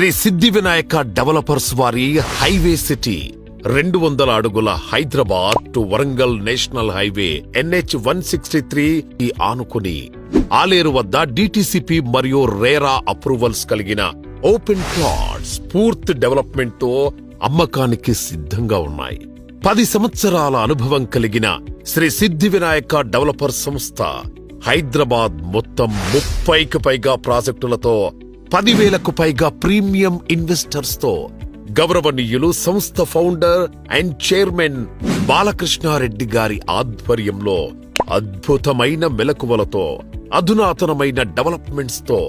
శ్రీ సిద్ధి Vinayaka developers వారి highway city 200 అడుగుల Hyderabad to Warangal national highway NH 163 ఈ ఆనుకుని ఆలేరు వద్ద DTCP మరియు రేరా అప్రూవల్స్ కలిగిన ఓపెన్ ప్లాట్స్ పూర్తి డెవలప్మెంట్ తో అమ్మకానికి సిద్ధంగా ఉన్నాయి. 10 సంవత్సరాల అనుభవం కలిగిన శ్రీ సిద్ధి వినాయక డెవలపర్ సంస్థ హైదరాబాద్ మొత్తం 30కి పైగా ప్రాజెక్టులతో 10,000కు పైగా ప్రీమియం ఇన్వెస్టర్స్ తో గౌరవనీయులు సంస్థ ఫౌండర్ అండ్ చైర్మన్ బాలకృష్ణారెడ్డి గారి ఆధ్వర్యంలో అద్భుతమైన మెలకువలతో అధునాతనమైన డెవలప్మెంట్స్ తో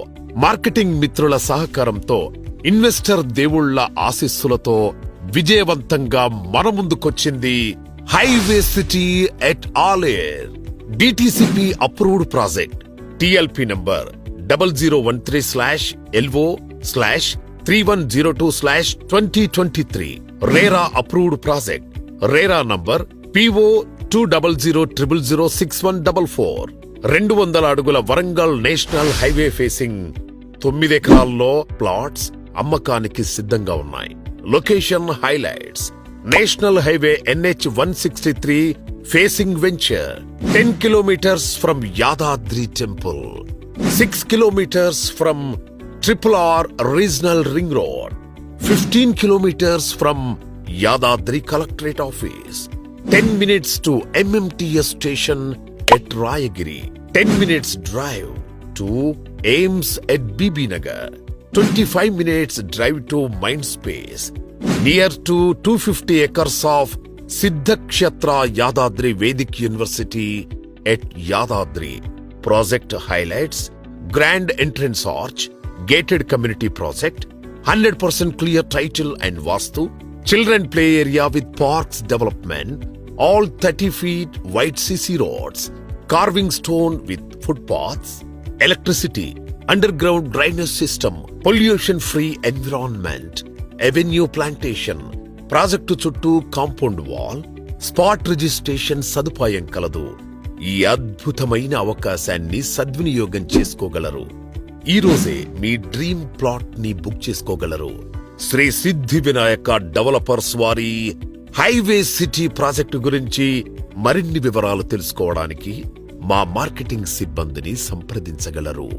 మార్కెటింగ్ మిత్రుల సహకారంతో ఇన్వెస్టర్ దేవుళ్ల ఆశీస్సులతో విజయవంతంగా మన ముందుకొచ్చింది highway city at Aler. DTCP approved project TLP number 0013/LO/3102/2023. RERA approved project RERA number PO 200006144. 200 అడుగుల వరంగల్ నేషనల్ హైవే ఫేసింగ్ 9 ఎకరాల్లో ప్లాట్స్ అమ్మకానికి సిద్ధంగా ఉన్నాయి. Location highlights: national highway NH 163 facing venture 10 kilometers from Yadadri Temple, 6 kilometers from RRR Regional Ring Road, 15 kilometers from Yadadri Collectorate Office, 10 minutes to MMTS station at Rayagiri, 10 minutes drive to AIMS at BB Nagar, 25 minutes drive to Mindspace, near to 250 acres of Siddhakshetra Yadadri Vedic University at Yadadri. Project highlights: grand entrance arch, gated community project, 100% clear title and vastu, children play area with parks development, all 30 feet wide CC roads, carving stone with footpaths, electricity, underground drainage system, pollution free environment, avenue plantation, project చుట్టూ compound wall, spot registration సదుపాయం కలదు. ఈ అద్భుతమైన అవకాశాన్ని సద్వినియోగం చేసుకోగలరు. ఈ రోజే మీ డ్రీమ్ ప్లాట్ ని బుక్ చేసుకోగలరు. శ్రీ సిద్ధి వినాయక డెవలపర్స్ వారి హైవే సిటీ ప్రాజెక్టు గురించి మరిన్ని వివరాలు తెలుసుకోవడానికి మా మార్కెటింగ్ సిబ్బందిని సంప్రదించగలరు.